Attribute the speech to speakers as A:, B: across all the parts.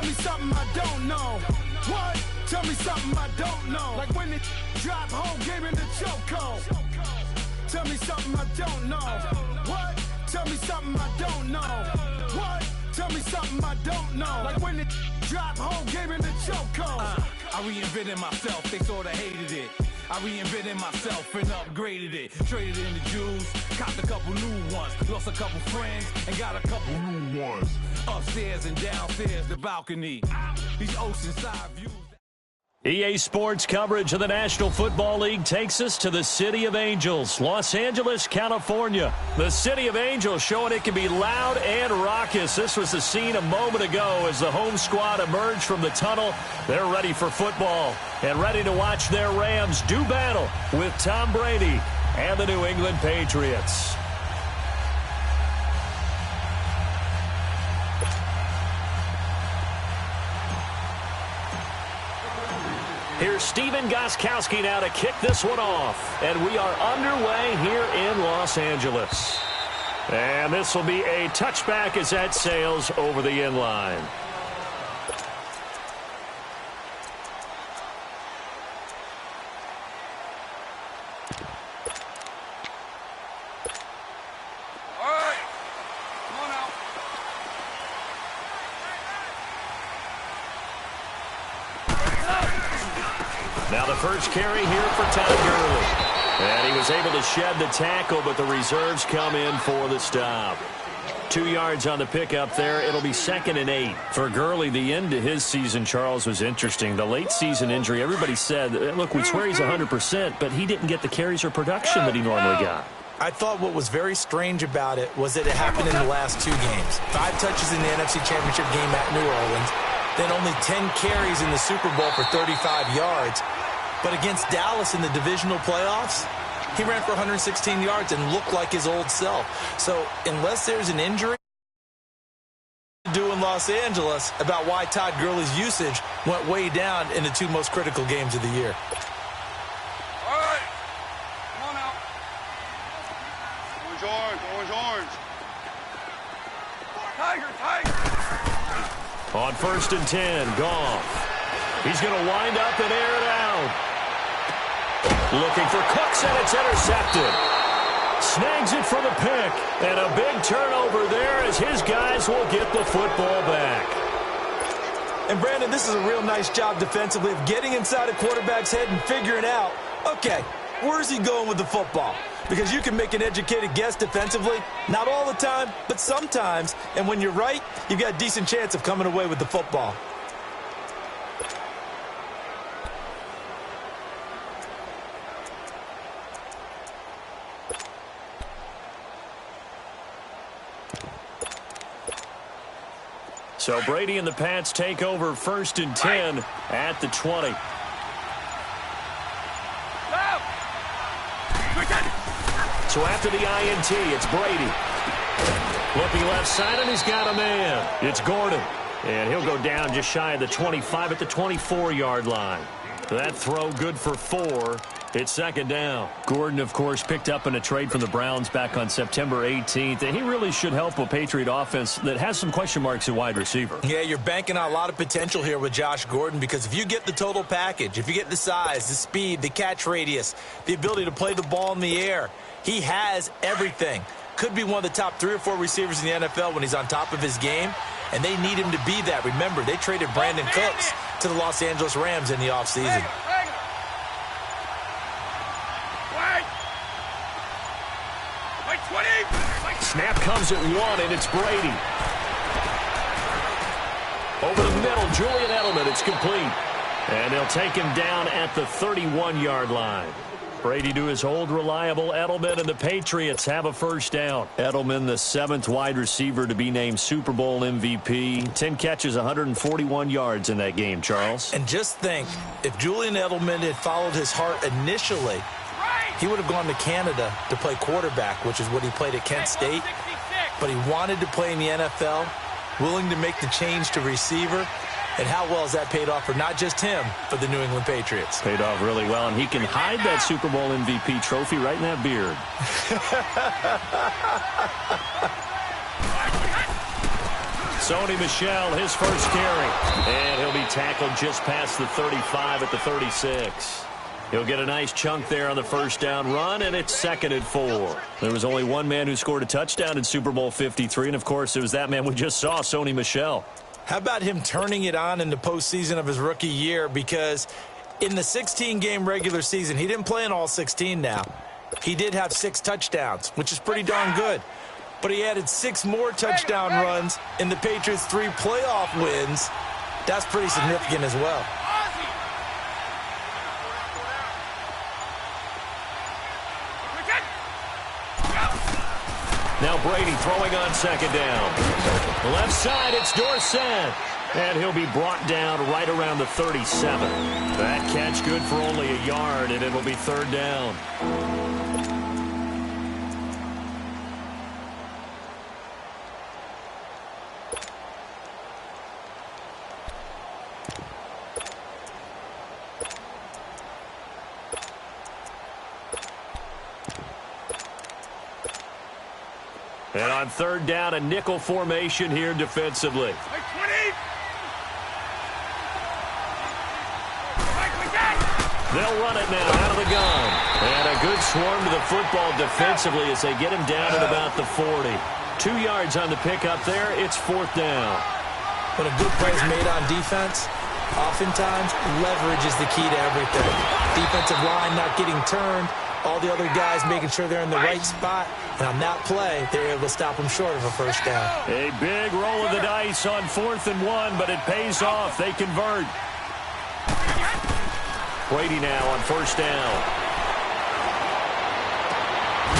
A: me something I don't know. What? Tell me something I don't know. Like when it drop whole game in the chokehold. Tell me something I don't know. What? Tell me something I don't know. What? Tell me something I don't know. Like when it drop whole game in the chokehold. I reinvented myself, they sorta hated it. I reinvented myself and upgraded it. Traded in the Jews, copped a couple new ones. Lost a couple friends and got a couple new ones. Upstairs and downstairs, the balcony. These oceanside views.
B: EA Sports coverage of the National Football League takes us to the City of Angels, Los Angeles, California. The City of Angels showing it can be loud and raucous. This was the scene a moment ago as the home squad emerged from the tunnel. They're ready for football and ready to watch their Rams do battle with Tom Brady and the New England Patriots. Here's Steven Gostkowski now to kick this one off. And we are underway here in Los Angeles. And this will be a touchback as that sails over the end line. Now the first carry here for Todd Gurley. And he was able to shed the tackle, but the reserves come in for the stop. 2 yards on the pickup there. It'll be 2nd and 8. For Gurley, the end to his season, Charles, was interesting. The late season injury, everybody said, look, we swear he's 100%, but he didn't get the carries or production that he normally got.
C: I thought what was very strange about it was that it happened in the last 2 games. 5 touches in the NFC Championship game at New Orleans, then only 10 carries in the Super Bowl for 35 yards. But against Dallas in the divisional playoffs, he ran for 116 yards and looked like his old self. So unless there's an injury do in Los Angeles about why Todd Gurley's usage went way down in the 2 most critical games of the year.
D: All right. Come on out. Orange. Tiger.
B: On 1st and 10, Goff. He's going to wind up and air it out. Looking for Cooks, and it's intercepted. Snags it for the pick. And a big turnover there as his guys will get the football back.
C: And, Brandon, this is a real nice job defensively of getting inside a quarterback's head and figuring out, okay, where's he going with the football? Because you can make an educated guess defensively, not all the time, but sometimes. And when you're right, you've got a decent chance of coming away with the football.
B: So Brady and the Pats take over 1st and 10 at the 20. So after the INT, it's Brady. Looking left side, and he's got a man. It's Gordon. And he'll go down just shy of the 25 at the 24-yard line. That throw good for 4. It's 2nd down. Gordon, of course, picked up in a trade from the Browns back on September 18th, and he really should help a Patriot offense that has some question marks at wide receiver.
C: Yeah, you're banking on a lot of potential here with Josh Gordon because if you get the total package, if you get the size, the speed, the catch radius, the ability to play the ball in the air, he has everything. Could be one of the top 3 or 4 receivers in the NFL when he's on top of his game, and they need him to be that. Remember, they traded Brandon Cooks to the Los Angeles Rams in the offseason.
B: Snap comes at 1, and it's Brady. Over the middle, Julian Edelman. It's complete. And they'll take him down at the 31-yard line. Brady to his old reliable Edelman, and the Patriots have a 1st down. Edelman, the 7th wide receiver to be named Super Bowl MVP. 10 catches, 141 yards in that game, Charles.
C: And just think, if Julian Edelman had followed his heart initially, he would have gone to Canada to play quarterback, which is what he played at Kent State. But he wanted to play in the NFL, willing to make the change to receiver. And how well has that paid off for not just him, but the New England Patriots?
B: Paid off really well, and he can hide that Super Bowl MVP trophy right in that beard. Sony Michel, his first carry. And he'll be tackled just past the 35 at the 36. He'll get a nice chunk there on the first down run, and it's 2nd and 4. There was only one man who scored a touchdown in Super Bowl 53, and, of course, it was that man we just saw, Sony Michel.
C: How about him turning it on in the postseason of his rookie year? Because in the 16-game regular season, he didn't play in all 16 now. He did have 6 touchdowns, which is pretty darn good. But he added 6 more touchdown runs in the Patriots' 3 playoff wins. That's pretty significant as well.
B: Now Brady throwing on 2nd down. The left side, it's Dorsett. And he'll be brought down right around the 37. That catch good for only a yard, and it'll be 3rd down. And on 3rd down, a nickel formation here defensively. They'll run it now out of the gun. And a good swarm to the football defensively as they get him down at about the 40. 2 yards on the pickup there. It's 4th down.
C: When a good play is made on defense, oftentimes leverage is the key to everything. Defensive line not getting turned. All the other guys making sure they're in the right spot. And on that play, they're able to stop them short of a first down.
B: A big roll of the dice on 4th and 1, but it pays off. They convert. Brady now on 1st down.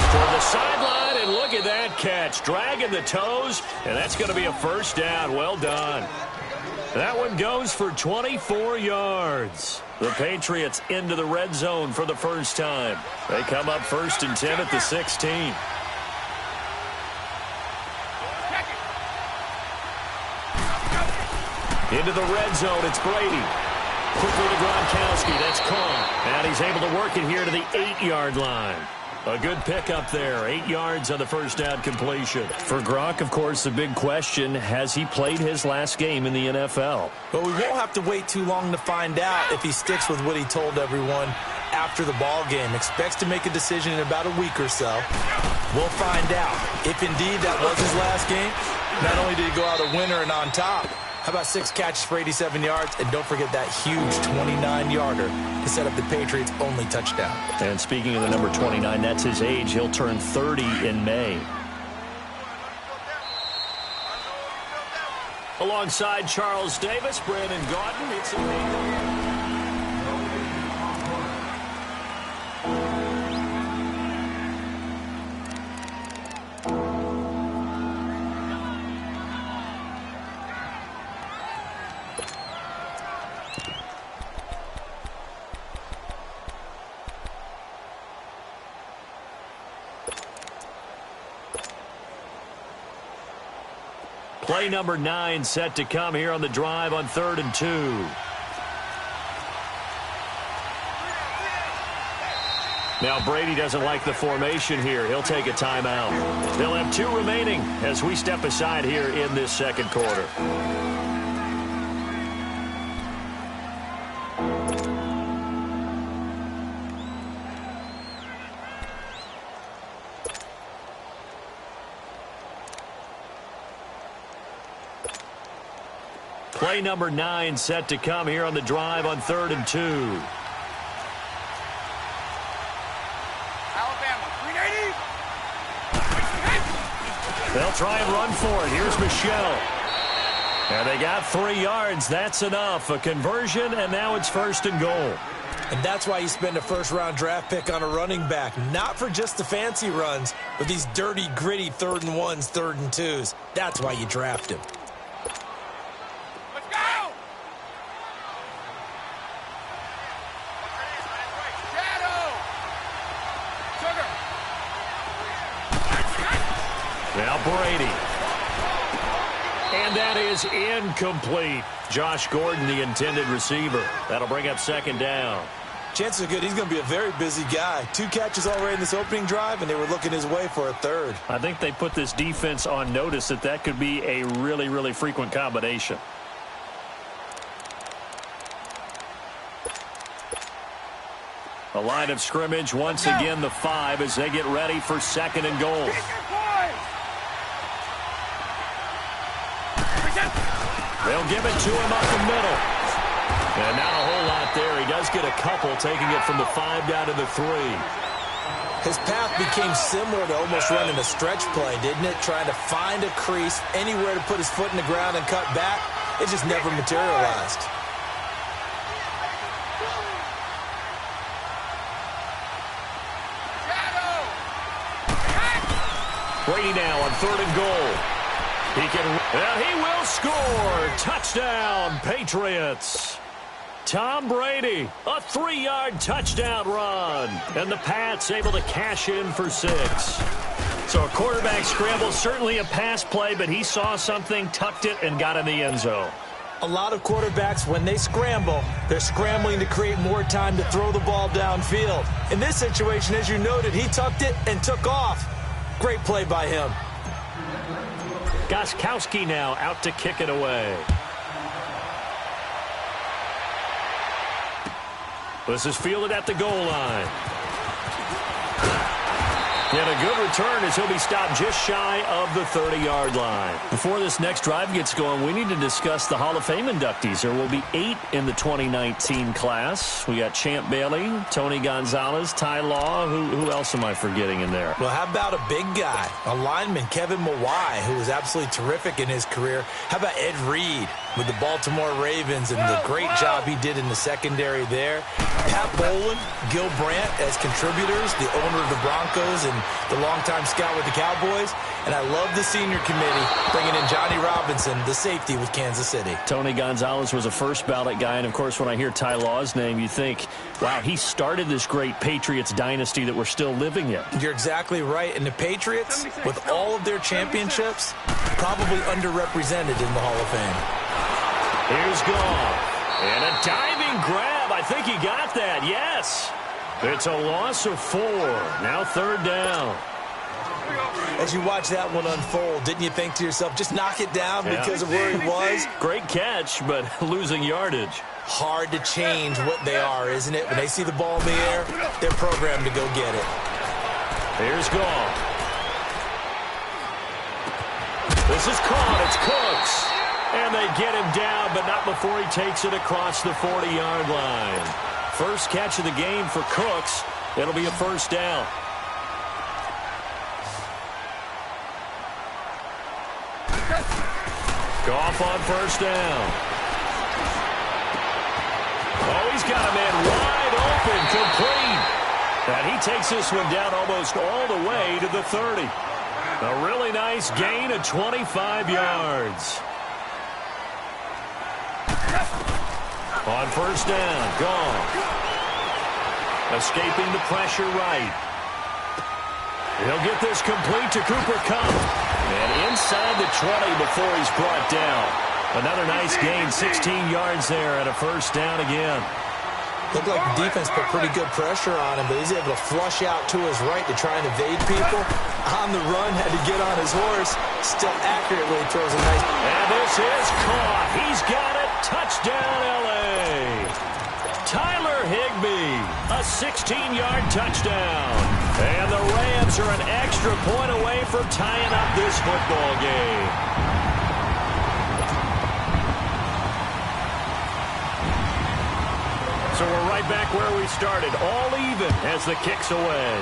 B: Toward the sideline, and look at that catch. Dragging the toes, and that's going to be a 1st down. Well done. That one goes for 24 yards. The Patriots into the red zone for the first time. They come up 1st and 10 at the 16. Into the red zone, it's Brady. Quickly to Gronkowski, that's caught. And he's able to work it here to the 8-yard line. A good pickup there, 8 yards on the first down completion. For Gronk, of course, the big question, has he played his last game in the NFL?
C: But we won't have to wait too long to find out if he sticks with what he told everyone after the ball game. Expects to make a decision in about a week or so. We'll find out. If indeed that was his last game, not only did he go out a winner and on top, how about 6 catches for 87 yards? And don't forget that huge 29-yarder to set up the Patriots' only touchdown.
B: And speaking of the number 29, that's his age. He'll turn 30 in May. Alongside Charles Davis, Brandon Gaudin. It's a play number 9 set to come here on the drive on 3rd and 2. Now Brady doesn't like the formation here. He'll take a timeout. They'll have 2 remaining as we step aside here in this second quarter. Play number 9 set to come here on the drive on 3rd and 2.
D: Alabama, 380.
B: They'll try and run for it. Here's Michel. And they got 3 yards. That's enough. A conversion, and now it's 1st and goal.
C: And that's why you spend a first-round draft pick on a running back. Not for just the fancy runs, but these dirty, gritty 3rd and 1s, 3rd and 2s. That's why you draft him.
B: Now Brady. And that is incomplete. Josh Gordon, the intended receiver. That'll bring up 2nd down.
C: Chances are good he's going to be a very busy guy. 2 catches already in this opening drive, and they were looking his way for a third.
B: I think they put this defense on notice that could be a really, really frequent combination. A line of scrimmage, once again the 5 as they get ready for 2nd and goal. They'll give it to him up the middle. And not a whole lot there. He does get a couple, taking it from the 5 down to the 3.
C: His path became similar to almost running a stretch play, didn't it? Trying to find a crease, anywhere to put his foot in the ground and cut back. It just never materialized.
B: Brady now on 3rd and goal. He will score. Touchdown, Patriots. Tom Brady, a 3-yard touchdown run. And the Pats able to cash in for 6. So a quarterback scramble, certainly a pass play, but he saw something, tucked it, and got in the end zone.
C: A lot of quarterbacks, when they scramble, they're scrambling to create more time to throw the ball downfield. In this situation, as you noted, he tucked it and took off. Great play by him.
B: Gostkowski now out to kick it away. This is fielded at the goal line. And a good return as he'll be stopped just shy of the 30-yard line. Before this next drive gets going, we need to discuss the Hall of Fame inductees. There will be 8 in the 2019 class. We got Champ Bailey, Tony Gonzalez, Ty Law. Who else am I forgetting in there?
C: Well, how about a big guy, a lineman, Kevin Mawai, who was absolutely terrific in his career. How about Ed Reed with the Baltimore Ravens and the great job he did in the secondary there. Pat Bowlen, Gil Brandt as contributors, the owner of the Broncos and the longtime scout with the Cowboys. And I love the senior committee bringing in Johnny Robinson, the safety with Kansas City.
B: Tony Gonzalez was a first ballot guy. And, of course, when I hear Ty Law's name, you think, wow, he started this great Patriots dynasty that we're still living in.
C: You're exactly right. And the Patriots, with all of their championships, probably underrepresented in the Hall of Fame.
B: Here's Goff. And a diving grab. I think he got that. Yes. It's a loss of 4. Now 3rd down.
C: As you watch that one unfold, didn't you think to yourself, just knock it down because of where he was?
B: Great catch, but losing yardage.
C: Hard to change what they are, isn't it? When they see the ball in the air, they're programmed to go get it.
B: Here's Goff. This is caught. It's Cooks. And they get him down, but not before he takes it across the 40-yard line. First catch of the game for Cooks. It'll be a 1st down. Goff on 1st down. Oh, he's got a man wide open, complete. And he takes this one down almost all the way to the 30. A really nice gain of 25 yards. On 1st down, Goff. Escaping the pressure right. He'll get this complete to Cooper Kupp. And inside the 20 before he's brought down. Another nice gain, 16 yards there and a 1st down again.
C: Looked like the defense put pretty good pressure on him, but he's able to flush out to his right to try and evade people. On the run, had to get on his horse. Still accurately throws a nice...
B: And this is caught. He's got it. Touchdown, L.A. Tyler Higbee, a 16-yard touchdown. And the Rams are an extra point away from tying up this football game. So we're right back where we started, all even as the kick's away.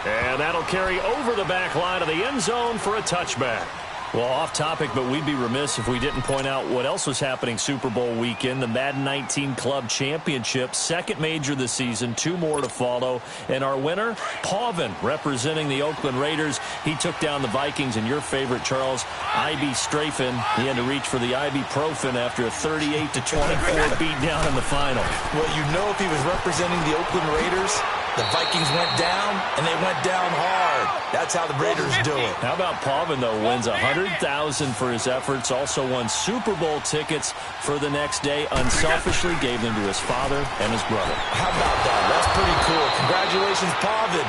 B: And that'll carry over the back line of the end zone for a touchback. Well, off topic, but we'd be remiss if we didn't point out what else was happening Super Bowl weekend. The Madden 19 Club Championship, 2nd major this season, 2 more to follow. And our winner, Pauvin, representing the Oakland Raiders. He took down the Vikings, and your favorite, Charles, Ibuprofen. He had to reach for the ibuprofen after a 38-24 beatdown in the final.
C: Well, you know if he was representing the Oakland Raiders, The Vikings went down, and they went down hard. That's how the Raiders do it.
B: How about Pavin, though, wins $100,000 for his efforts, also won Super Bowl tickets for the next day, unselfishly gave them to his father and his brother.
C: How about that? That's pretty cool. Congratulations, Pavin.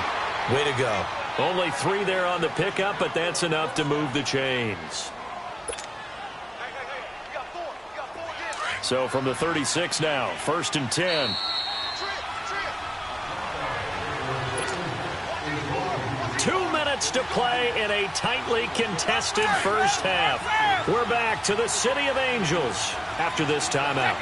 C: Way to go.
B: Only 3 there on the pickup, but that's enough to move the chains. So from the 36 now, 1st and 10. To play in a tightly contested first half. We're back to the City of Angels after this timeout.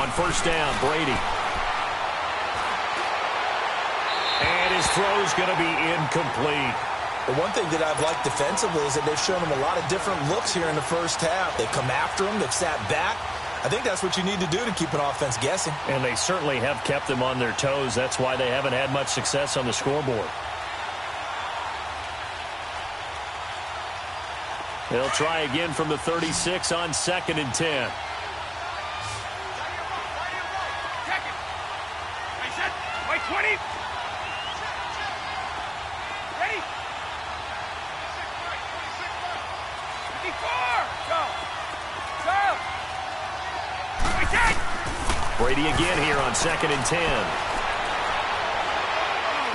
B: On 1st down, Brady. And his throw's going to be incomplete.
C: The one thing that I've liked defensively is that they've shown him a lot of different looks here in the first half. They've come after him. They've sat back. I think that's what you need to do to keep an offense guessing.
B: And they certainly have kept them on their toes. That's why they haven't had much success on the scoreboard. They'll try again from the 36 on 2nd and 10.
D: Wait, 20. Ready? 54. Go.
B: Brady again here on 2nd and 10.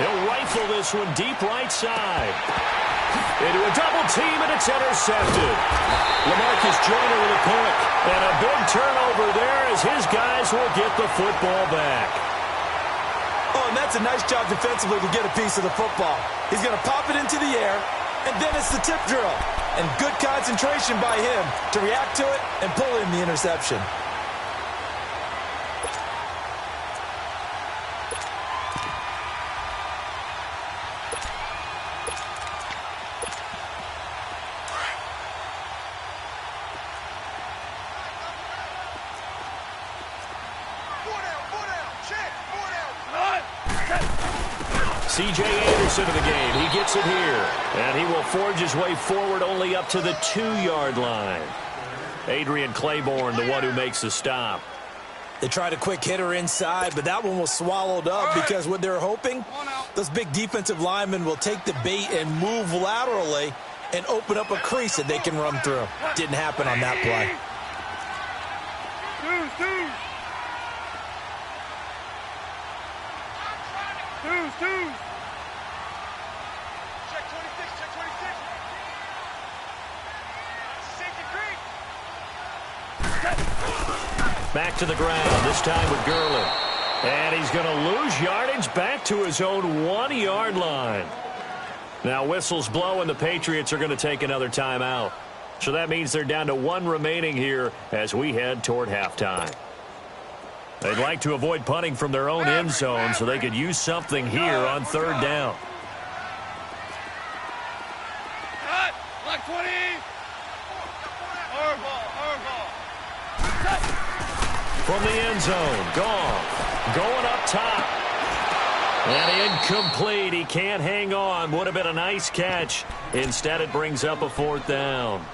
B: He'll rifle this one deep right side. Into a double team, and it's intercepted. LaMarcus Joyner with a pick. And a big turnover there as his guys will get the football back.
C: Oh, and that's a nice job defensively to get a piece of the football. He's going to pop it into the air, and then it's the tip drill. And good concentration by him to react to it and pull in the interception.
B: C.J. Anderson in the game. He gets it here. And he will forge his way forward only up to the 2-yard line. Adrian Claiborne, the one who makes the stop.
C: They tried a quick hitter inside, but that one was swallowed up because what they're hoping, those big defensive linemen will take the bait and move laterally and open up a crease that they can run through. Didn't happen on that play.
B: Back to the ground, this time with Gurley. And he's going to lose yardage back to his own 1-yard line. Now whistles blow and the Patriots are going to take another timeout. So that means they're down to 1 remaining here as we head toward halftime. They'd like to avoid punting from their own end zone so they could use something here on 3rd down.
D: Black 20.
B: From the end zone, Goff going up top. And incomplete. He can't hang on. Would have been a nice catch. Instead, it brings up a 4th down.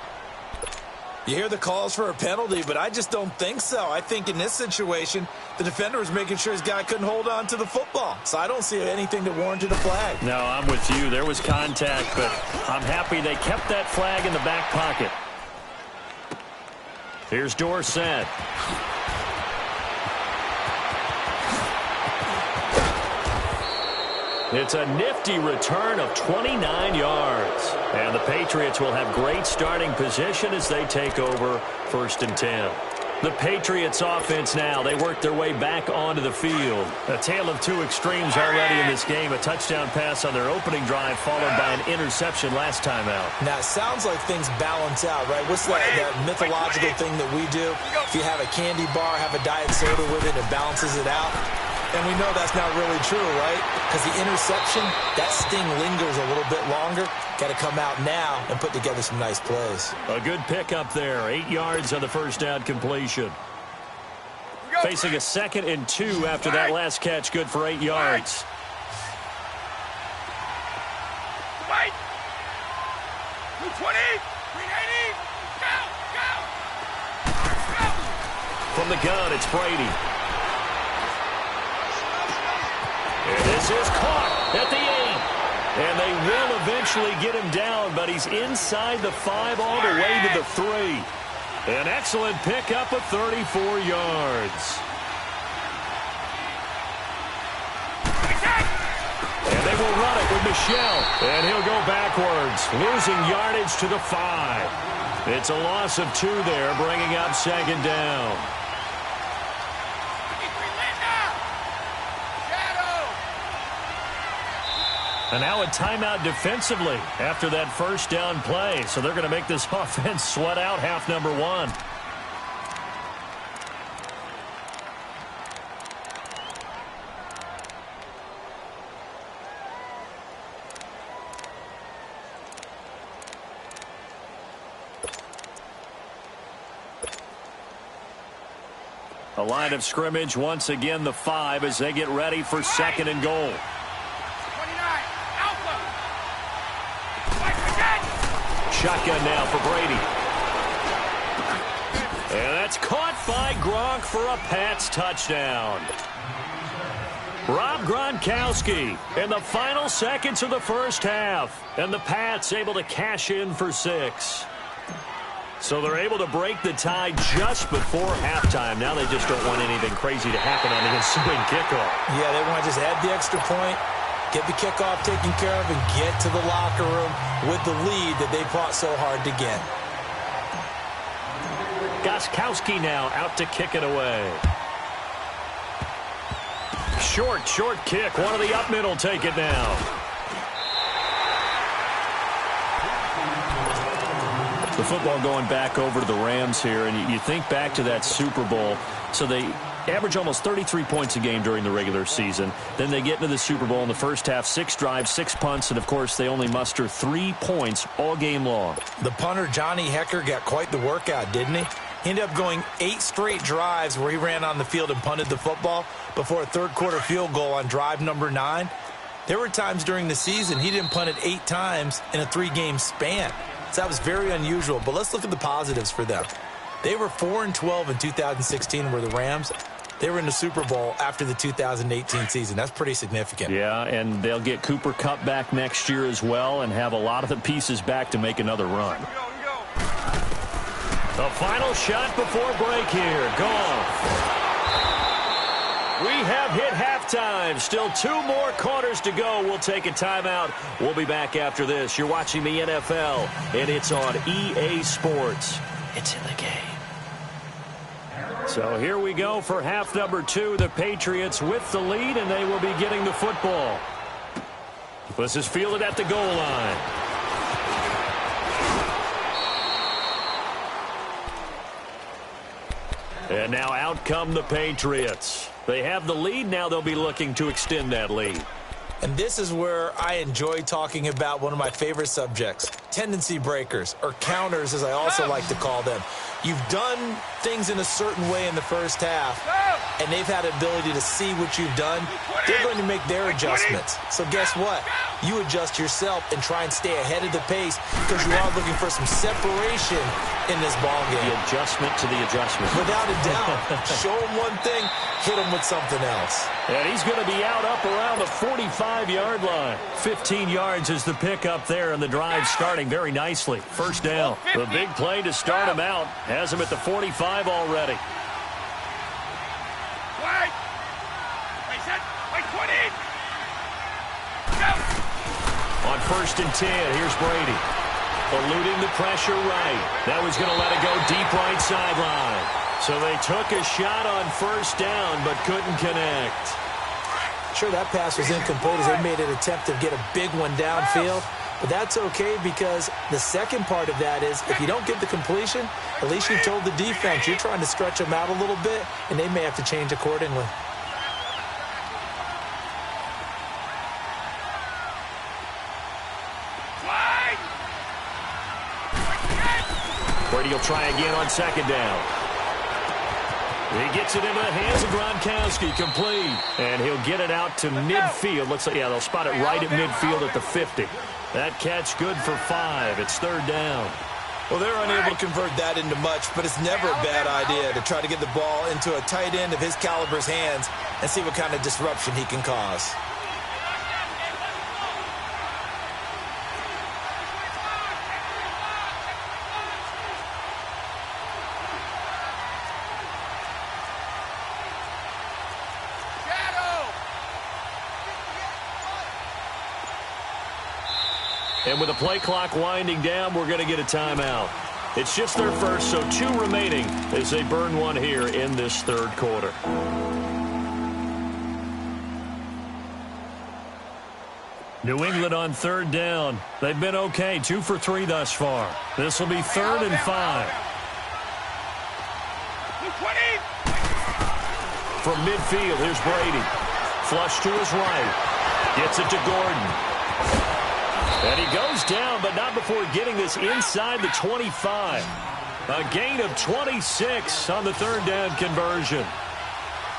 C: You hear the calls for a penalty, but I just don't think so. I think in this situation, the defender was making sure his guy couldn't hold on to the football. So I don't see anything that warranted a flag.
B: No, I'm with you. There was contact, but I'm happy they kept that flag in the back pocket. Here's Dorsett. It's a nifty return of 29 yards. And the Patriots will have great starting position as they take over 1st and 10. The Patriots offense now, they work their way back onto the field. A tale of 2 extremes already in this game. A touchdown pass on their opening drive followed by an interception last time out.
C: Now, it sounds like things balance out, right? What's that mythological thing that we do? If you have a candy bar, have a diet soda with it, it balances it out. And we know that's not really true, right? Because the interception, that sting lingers a little bit longer. Got to come out now and put together some nice plays.
B: A good pickup there. 8 yards on the 1st down completion. Facing a 2nd and 2 after that last catch. Good for 8 yards.
D: Wait. 220. 380. Go.
B: the gun, it's Brady. And this is caught at the 8. And they will eventually get him down, but he's inside the 5 all the way to the 3. An excellent pickup of 34 yards. And they will run it with Michel. And he'll go backwards, losing yardage to the 5. It's a loss of 2 there, bringing up second down. And now a timeout defensively after that first down play. So they're going to make this offense sweat out half number 1. A line of scrimmage once again, the 5, as they get ready for second and goal. Shotgun now for Brady. And that's caught by Gronk for a Pats touchdown. Rob Gronkowski in the final seconds of the first half. And the Pats able to cash in for 6. So they're able to break the tie just before halftime. Now they just don't want anything crazy to happen on the ensuing kickoff.
C: Yeah, they want to just add the extra point, get the kickoff taken care of, and get to the locker room with the lead that they fought so hard to get.
B: Gostkowski now out to kick it away. Short kick. One of the up middle take it now. The football going back over to the Rams here, and you think back to that Super Bowl. So they average almost 33 points a game during the regular season. Then they get into the Super Bowl in the first half, 6 drives, 6 punts, and, of course, they only muster 3 points all game long.
C: The punter, Johnny Hekker, got quite the workout, didn't he? He ended up going 8 straight drives where he ran on the field and punted the football before a third-quarter field goal on drive number 9. There were times during the season he didn't punt it 8 times in a 3-game span. So that was very unusual. But let's look at the positives for them. They were 4-12 in 2016 were the Rams. They were in the Super Bowl after the 2018 season. That's pretty significant.
B: Yeah, and they'll get Cooper Kupp back next year as well and have a lot of the pieces back to make another run. The final shot before break here. Gone. We have hit halftime. Still 2 more quarters to go. We'll take a timeout. We'll be back after this. You're watching the NFL, and it's on EA Sports. It's in the game. So here we go for half number 2. The Patriots with the lead, and they will be getting the football. This is fielded at the goal line. And now out come the Patriots. They have the lead. Now they'll be looking to extend that lead.
C: And this is where I enjoy talking about one of my favorite subjects, tendency breakers, or counters as I also like to call them. You've done things in a certain way in the first half, and they've had the ability to see what you've done. They're going to make their adjustments. So guess what? You adjust yourself and try and stay ahead of the pace because you are looking for some separation in this ball game.
B: The adjustment to the adjustment.
C: Without a doubt. Show them one thing, hit them with something else.
B: And he's going to be out up around the 45-yard line. 15 yards is the pickup there, and the drive starting very nicely. First down. The big play to start him out. Has him at the 45 already.
D: Wait! Wait, 20!
B: On 1st and 10, here's Brady. Eluding the pressure right. That was going to let it go deep right sideline. So they took a shot on 1st down, but couldn't connect.
C: Sure, that pass was incomplete as they made an attempt to get a big one downfield. But that's okay because the second part of that is if you don't get the completion, at least you told the defense you're trying to stretch them out a little bit, and they may have to change accordingly.
B: Brady will try again on 2nd down. He gets it into the hands of Gronkowski, complete. And he'll get it out to midfield. Looks like, yeah, they'll spot it right at midfield at the 50. That catch good for 5. It's 3rd down.
C: Well, they're unable to convert that into much, but it's never a bad idea to try to get the ball into a tight end of his caliber's hands and see what kind of disruption he can cause.
B: And with the play clock winding down, we're going to get a timeout. It's just their first, so 2 remaining as they burn one here in this third quarter. New England on third down. They've been okay, 2 for 3 thus far. This will be 3rd and 5. From midfield, here's Brady. Flush to his right. Gets it to Gordon. And he goes down, but not before getting this inside the 25. A gain of 26 on the third down conversion.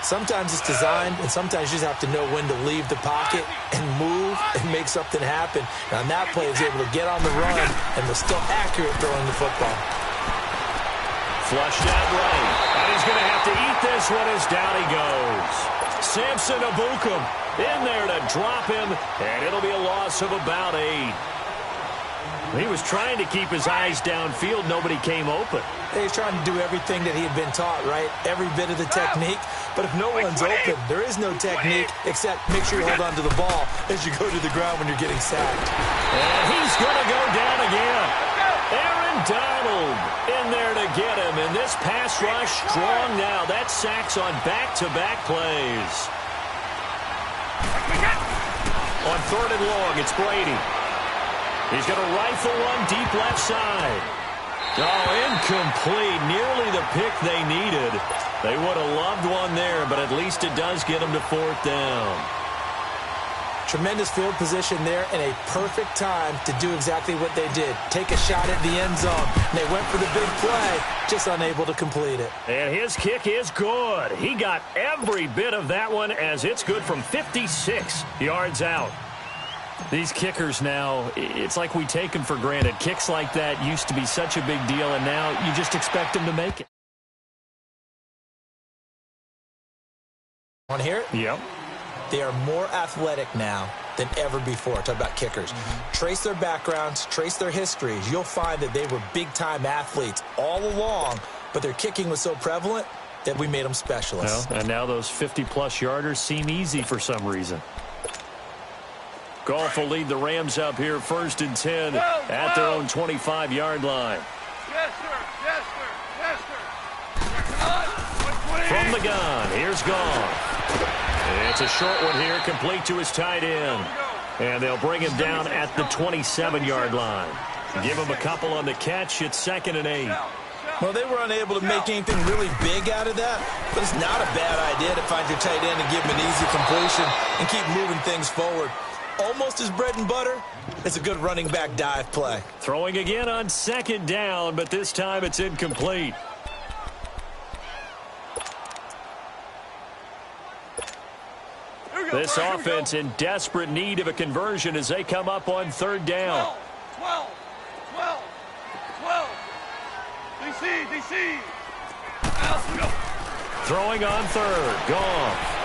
C: Sometimes it's designed, and sometimes you just have to know when to leave the pocket and move and make something happen. And on that play, he's able to get on the run and was still accurate throwing the football.
B: Flushed out right. And he's going to have to eat this one as down he goes. Samson Abukum in there to drop him, and it'll be a loss of about 8. He was trying to keep his eyes downfield. Nobody came open.
C: He's trying to do everything that he had been taught, right? Every bit of the technique. But if no one's open, there is no technique except make sure you hold on to the ball as you go to the ground when you're getting sacked.
B: And he's going to go down again. Aaron Donald in there to get him. And this pass rush strong now. That's sacks on back-to-back plays. On 3rd and long, it's Brady. He's going to rifle one deep left side. Oh, incomplete. Nearly the pick they needed. They would have loved one there, but at least it does get them to 4th down.
C: Tremendous field position there and a perfect time to do exactly what they did. Take a shot at the end zone. And they went for the big play, just unable to complete it.
B: And his kick is good. He got every bit of that one as it's good from 56 yards out. These kickers now, it's like we take them for granted. Kicks like that used to be such a big deal, and now you just expect them to make it.
C: Want to hear it?
B: Yep.
C: They are more athletic now than ever before. Talk about kickers. Trace their backgrounds, trace their histories. You'll find that they were big-time athletes all along, but their kicking was so prevalent that we made them specialists.
B: Well, and now those 50-plus yarders seem easy for some reason. Goff will lead the Rams up here 1st and 10 at their own 25-yard line.
D: Yes, sir. Yes, sir. Yes, sir.
B: From the gun, here's Goff. It's a short one here, complete to his tight end. And they'll bring him down at the 27-yard line. Give him a couple on the catch. It's 2nd and 8.
C: Well, they were unable to make anything really big out of that, but it's not a bad idea to find your tight end and give him an easy completion and keep moving things forward. Almost his bread and butter. It's a good running back dive play.
B: Throwing again on 2nd down, but this time it's incomplete. This offense in desperate need of a conversion as they come up on 3rd down.
D: 12. DC.
B: Throwing on 3rd. Goff.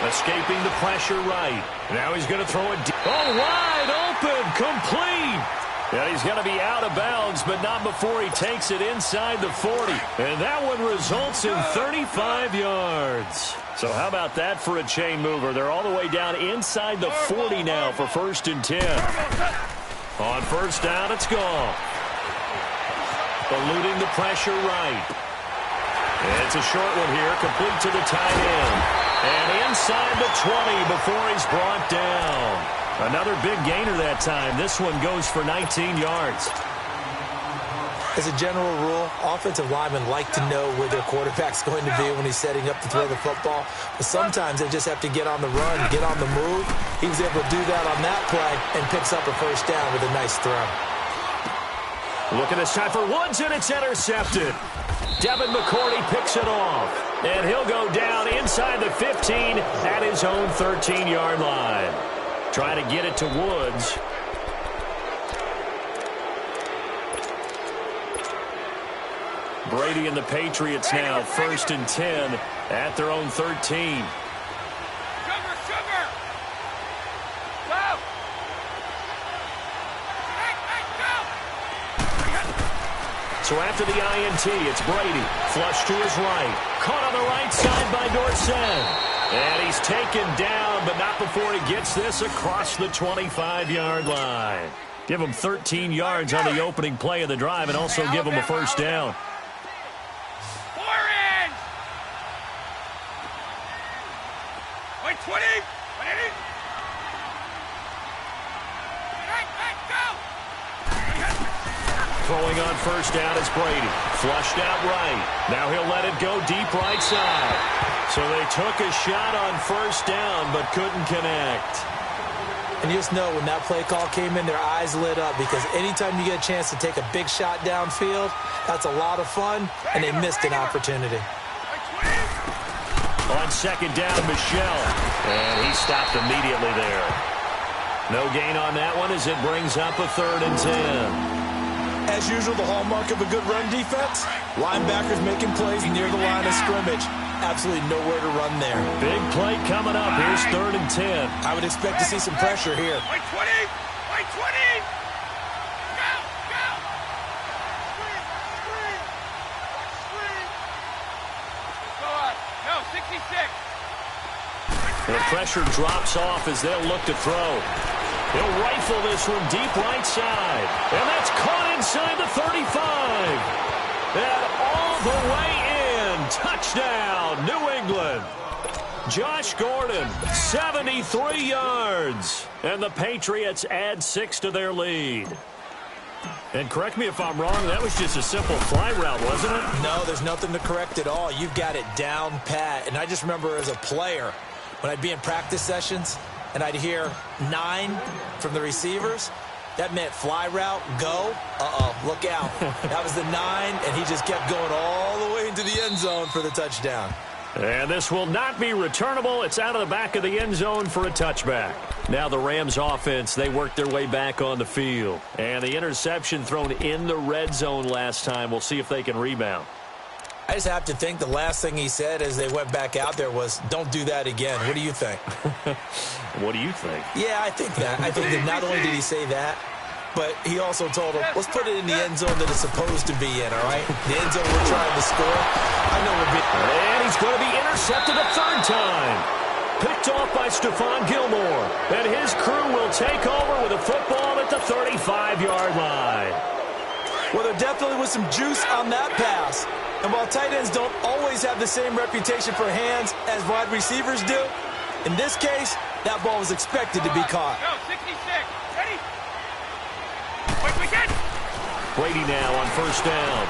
B: Escaping the pressure right. Now he's going to throw it. Wide open. Complete. And he's going to be out of bounds, but not before he takes it inside the 40. And that one results in 35 yards. So how about that for a chain mover? They're all the way down inside the 40 now for 1st and 10. On 1st down, it's Goff. Eluding the pressure right. It's a short one here, complete to the tight end. And inside the 20 before he's brought down. Another big gainer that time. This one goes for 19 yards.
C: As a general rule, offensive linemen like to know where their quarterback's going to be when he's setting up to throw the football. But sometimes they just have to get on the run, get on the move. He was able to do that on that play and picks up a 1st down with a nice throw.
B: Look at this time for Woods, and it's intercepted. Devin McCourty picks it off. And he'll go down inside the 15 at his own 13-yard line. Trying to get it to Woods. Brady and the Patriots now 1st and 10 at their own 13. So after the INT, it's Brady. Flush to his right. Caught on the right side by Dorsett. And he's taken down, but not before he gets this across the 25-yard line. Give him 13 yards on the opening play of the drive and also give him a first down.
D: Wait, 20.
B: Throwing on first down is Brady. Flushed out right. Now he'll let it go deep right side. So they took a shot on first down but couldn't connect.
C: And you just know when that play call came in, their eyes lit up because anytime you get a chance to take a big shot downfield, that's a lot of fun, and they missed an opportunity.
B: On second down, Michel. And he stopped immediately there. No gain on that one as it brings up a 3rd and 10.
C: As usual, the hallmark of a good run defense, linebackers making plays near the line of scrimmage. Absolutely nowhere to run there.
B: Big play coming up. Here's 3rd and 10.
C: I would expect to see some pressure here.
D: Wait, 20. Wait, 20. Go, go. Screen. Go on. No, 66.
B: The pressure drops off as they'll look to throw. He'll rifle this from deep right side. And that's caught inside the 35. And all the way in. Touchdown, New England. Josh Gordon, 73 yards. And the Patriots add 6 to their lead. And correct me if I'm wrong, that was just a simple fly route, wasn't it?
C: No, there's nothing to correct at all. You've got it down pat. And I just remember as a player, when I'd be in practice sessions, and I'd hear 9 from the receivers, that meant fly route, go. Look out. That was the 9, and he just kept going all the way into the end zone for the touchdown.
B: And this will not be returnable. It's out of the back of the end zone for a touchback. Now the Rams offense, they work their way back on the field. And the interception thrown in the red zone last time. We'll see if they can rebound.
C: I just have to think the last thing he said as they went back out there was, don't do that again. What do you think?
B: What do you think?
C: Yeah, I think that. I think that not only did he say that, but he also told him, let's put it in the end zone that it's supposed to be in, all right? The end zone we're trying to score. I know we're being...
B: And he's going to be intercepted a 3rd time. Picked off by Stephon Gilmore. And his crew will take over with a football at the 35-yard line.
C: Well, there definitely was some juice on that pass. And while tight ends don't always have the same reputation for hands as wide receivers do, in this case, that ball was expected to be caught.
D: Go, 66. Ready? Wait, wicket.
B: Brady now on first down.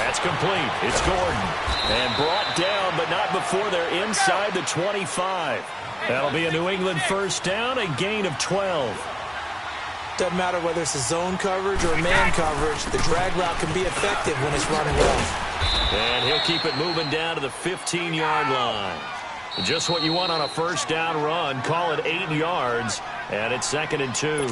B: That's complete. It's Gordon. And brought down, but not before they're inside the 25. That'll be a New England first down, a gain of 12.
C: Doesn't matter whether it's a zone coverage or man coverage, the drag route can be effective when it's running well.
B: And he'll keep it moving down to the 15-yard line. Just what you want on a first down run. Call it 8 yards, and it's 2nd and 2.